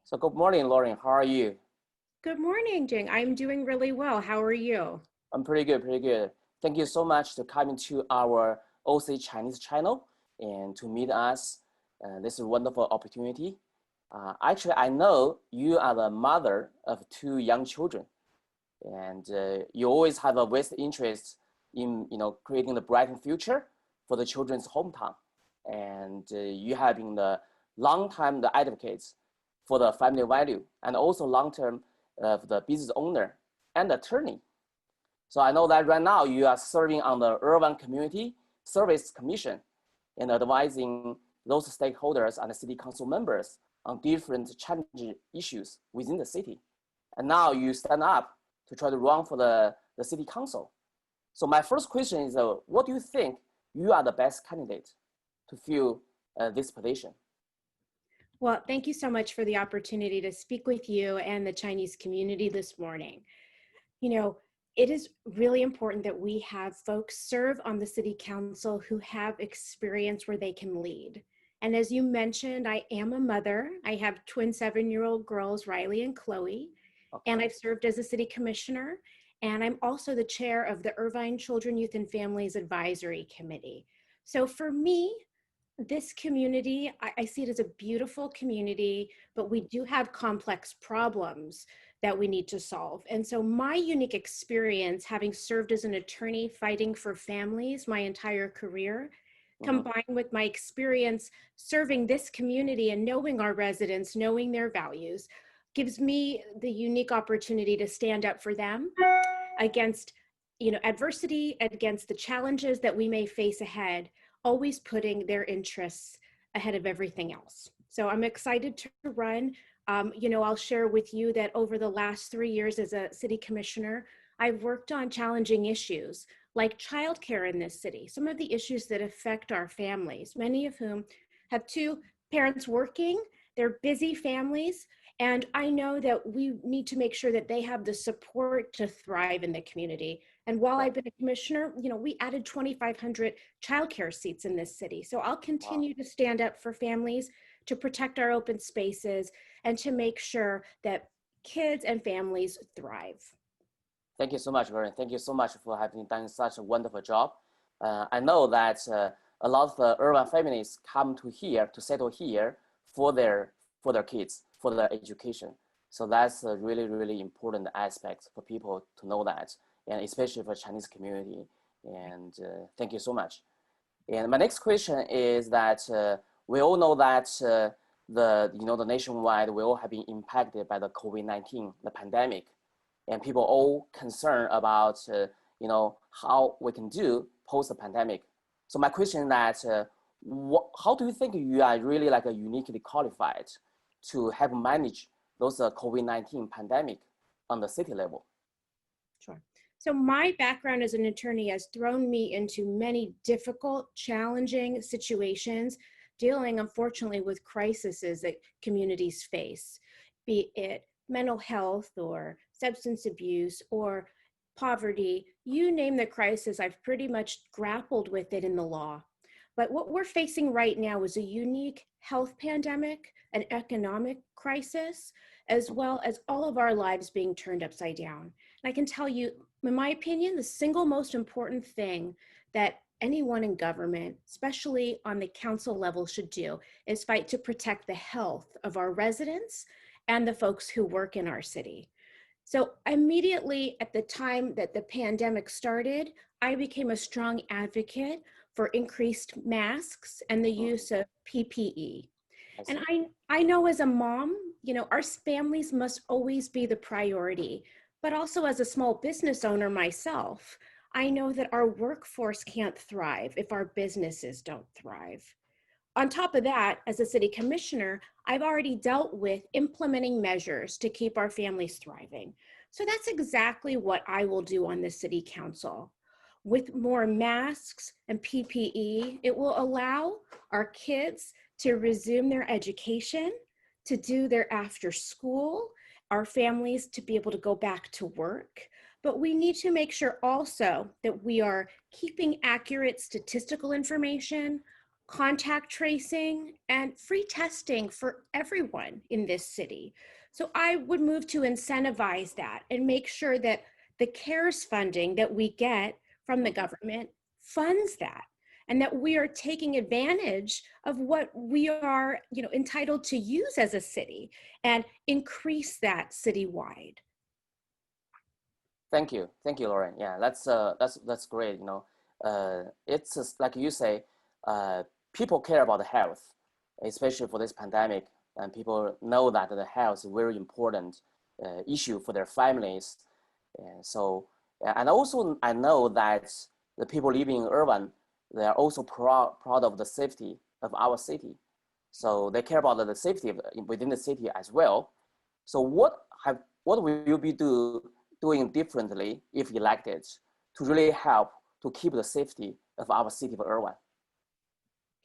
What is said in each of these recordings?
So good morning, Lauren. How are you? Good morning, Jing. I'm doing really well. How are you? I'm pretty good, pretty good. Thank you so much to coming to our OC Chinese channel and to meet us. This is a wonderful opportunity. Actually, I know you are the mother of two young children, and you always have a vested interest in creating the brighter future for the children's hometown. And you have been the long time the advocates for the family value and also long term of the business owner and attorney. So I know that right now you are serving on the Irvine Community Service Commission and advising those stakeholders and the city council members on different challenging issues within the city. And now you stand up to try to run for the city council. So my first question is, what do you think you are the best candidate to fill this position? Well, thank you so much for the opportunity to speak with you and the Chinese community this morning. You know, it is really important that we have folks serve on the city council who have experience where they can lead. And as you mentioned, I am a mother. I have twin 7-year-old girls, Riley and Chloe, and I've served as a city commissioner. And I'm also the chair of the Irvine Children, Youth, and Families Advisory Committee. So for me, this community, I see it as a beautiful community, but we do have complex problems that we need to solve. And so my unique experience, having served as an attorney fighting for families my entire career, combined with my experience serving this community and knowing our residents, knowing their values, gives me the unique opportunity to stand up for them against adversity, against the challenges that we may face ahead, always putting their interests ahead of everything else. So I'm excited to run. I'll share with you that over the last 3 years as a city commissioner, I've worked on challenging issues like childcare in this city, some of the issues that affect our families, many of whom have two parents working, they're busy families, and I know that we need to make sure that they have the support to thrive in the community. And while I've been a commissioner, we added 2,500 childcare seats in this city. So I'll continue to stand up for families, to protect our open spaces, and to make sure that kids and families thrive. Thank you so much, Lauren. Thank you so much for having done such a wonderful job. I know that a lot of the urban families come to here to settle here for their kids, for their education. So that's a really, really important aspect for people to know that, and especially for Chinese community. And thank you so much. And my next question is that we all know that the nationwide we all have been impacted by the COVID-19, the pandemic, and people all concerned about how we can do post the pandemic. So my question is that how do you think you are really like uniquely qualified to help manage those COVID-19 pandemic on the city level? Sure. So my background as an attorney has thrown me into many difficult, challenging situations, dealing unfortunately with crises that communities face, be it mental health or substance abuse or poverty. You name the crisis, I've pretty much grappled with it in the law. But what we're facing right now is a unique health pandemic, an economic crisis, as well as all of our lives being turned upside down. And I can tell you, in my opinion, the single most important thing that anyone in government, especially on the council level, should do is fight to protect the health of our residents and the folks who work in our city. So immediately at the time that the pandemic started, I became a strong advocate for increased masks and the use of PPE. And I know as a mom, our families must always be the priority, but also as a small business owner myself, I know that our workforce can't thrive if our businesses don't thrive. On top of that, as a city commissioner, I've already dealt with implementing measures to keep our families thriving. So that's exactly what I will do on the city council. With more masks and PPE, it will allow our kids to resume their education, to do their after school, our families to be able to go back to work. But we need to make sure also that we are keeping accurate statistical information, contact tracing, and free testing for everyone in this city. So I would move to incentivize that and make sure that the CARES funding that we get from the government funds that, and that we are taking advantage of what we are, entitled to use as a city, and increase that citywide. Thank you, Lauren. Yeah, that's great. It's just like you say, people care about the health, especially for this pandemic, and people know that the health is a very important issue for their families. And so, and also I know that the people living in Irvine, they are also proud of the safety of our city. So they care about the safety within the city as well. So what will you be doing differently if elected to really help to keep the safety of our city of Irvine?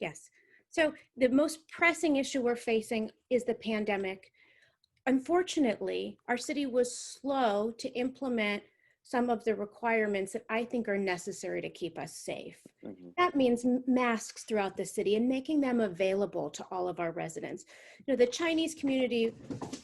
Yes. So the most pressing issue we're facing is the pandemic. Unfortunately, our city was slow to implement some of the requirements that I think are necessary to keep us safe. Mm-hmm. That means masks throughout the city and making them available to all of our residents. The Chinese community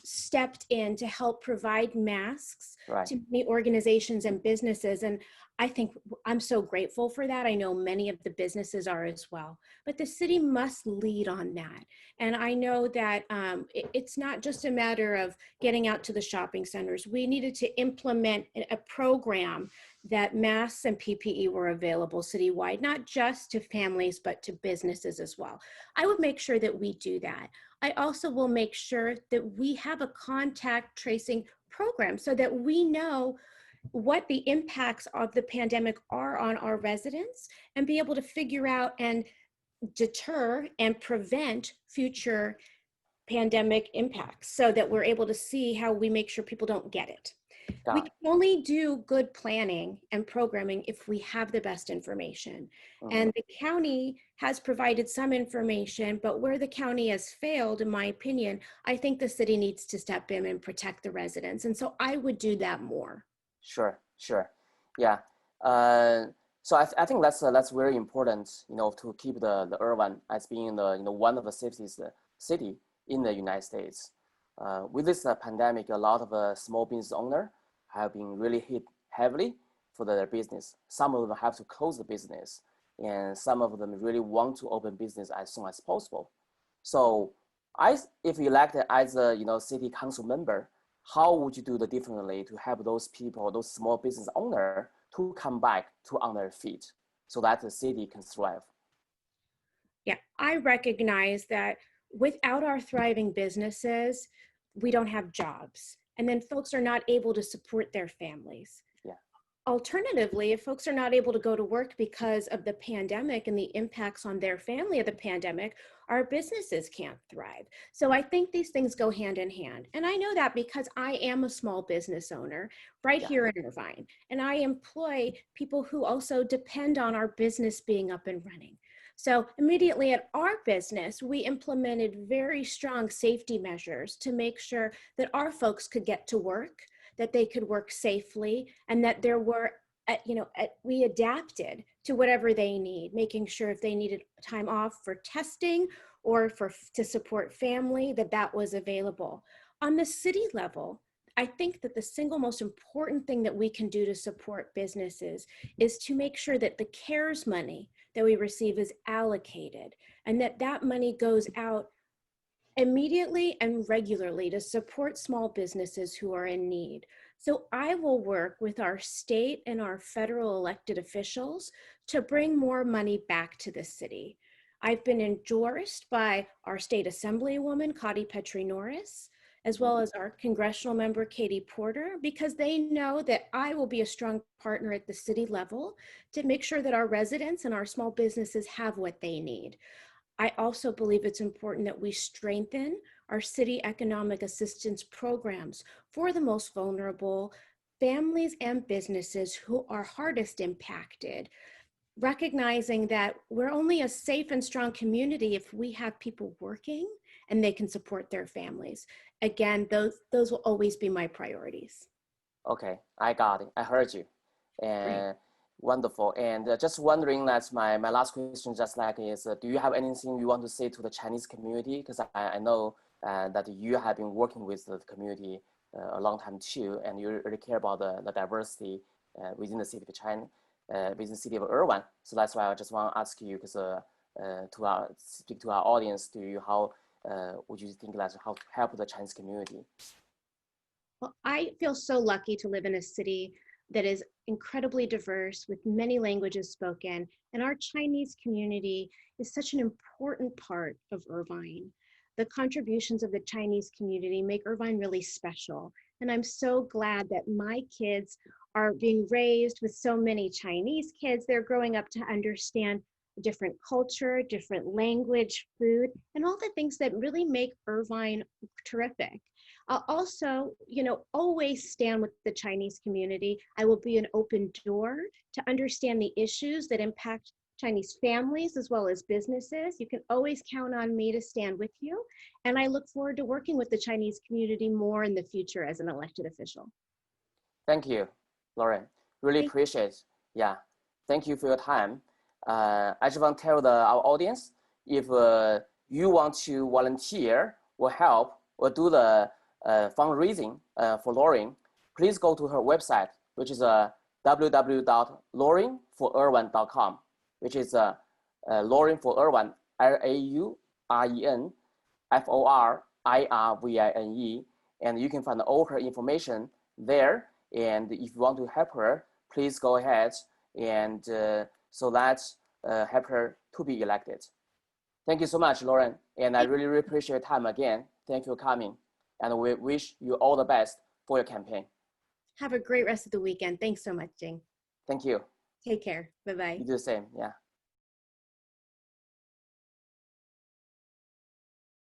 stepped in to help provide masks Right. to many organizations and businesses. And I think I'm so grateful for that. I know many of the businesses are as well, but the city must lead on that. And I know that it's not just a matter of getting out to the shopping centers. We needed to implement a program that masks and PPE were available citywide, not just to families, but to businesses as well. I would make sure that we do that. I also will make sure that we have a contact tracing program so that we know what the impacts of the pandemic are on our residents, and be able to figure out and deter and prevent future pandemic impacts, so that we're able to see how we make sure people don't get it. We can only do good planning and programming if we have the best information. Mm-hmm. And the county has provided some information, but where the county has failed, in my opinion, I think the city needs to step in and protect the residents. And so I would do that more. Sure. Yeah. So I think that's very important, to keep the Irvine as being one of the safest city in the United States. With this pandemic, a lot of small business owners have been really hit heavily for their business. Some of them have to close the business, and some of them really want to open business as soon as possible. So if elected as a city council member, how would you do the differently to help those people, those small business owners, to come back to on their feet so that the city can thrive? Yeah, I recognize that without our thriving businesses, we don't have jobs. And then folks are not able to support their families. Yeah. Alternatively, if folks are not able to go to work because of the pandemic and the impacts on their family of the pandemic, our businesses can't thrive. So I think these things go hand in hand. And I know that because I am a small business owner right here in Irvine, and I employ people who also depend on our business being up and running. So immediately at our business, we implemented very strong safety measures to make sure that our folks could get to work, that they could work safely, and that there were, we adapted to whatever they need, making sure if they needed time off for testing or to support family, that was available. On the city level, I think that the single most important thing that we can do to support businesses is to make sure that the CARES money that we receive is allocated, and that money goes out immediately and regularly to support small businesses who are in need. So I will work with our state and our federal elected officials to bring more money back to the city. I've been endorsed by our state assemblywoman, Norris, as well as our congressional member, Katie Porter, because they know that I will be a strong partner at the city level to make sure that our residents and our small businesses have what they need. I also believe it's important that we strengthen our city economic assistance programs for the most vulnerable families and businesses who are hardest impacted, recognizing that we're only a safe and strong community if we have people working and they can support their families. Again, those will always be my priorities. Okay, I got it. I heard you. And Wonderful. And just wondering, that's my last question, just like is, do you have anything you want to say to the Chinese community? Because I know that you have been working with the community a long time too, and you really care about the diversity within the city of China, within the city of Irvine. So that's why I just want to ask you, because speak to our audience, how would you think that how to help the Chinese community? Well, I feel so lucky to live in a city that is incredibly diverse with many languages spoken. And our Chinese community is such an important part of Irvine. The contributions of the Chinese community make Irvine really special. And I'm so glad that my kids are being raised with so many Chinese kids. They're growing up to understand different culture, different language, food, and all the things that really make Irvine terrific. I'll also, always stand with the Chinese community. I will be an open door to understand the issues that impact Chinese families as well as businesses. You can always count on me to stand with you. And I look forward to working with the Chinese community more in the future as an elected official. Thank you, Lauren. Really appreciate it. Yeah, thank you for your time. I just want to tell our audience, if you want to volunteer or help or do the fundraising for Lauren, please go to her website, which is www.laurenforirvine.com, which is Lauren for Irvine, LAURENFORIRVINE, and you can find all her information there. And if you want to help her, please go ahead and so that help her to be elected. Thank you so much, Lauren, and I really appreciate your time again. Thank you for coming, and we wish you all the best for your campaign. Have a great rest of the weekend. Thanks so much, Jing. Thank you. Take care. Bye-bye. You do the same. Yeah.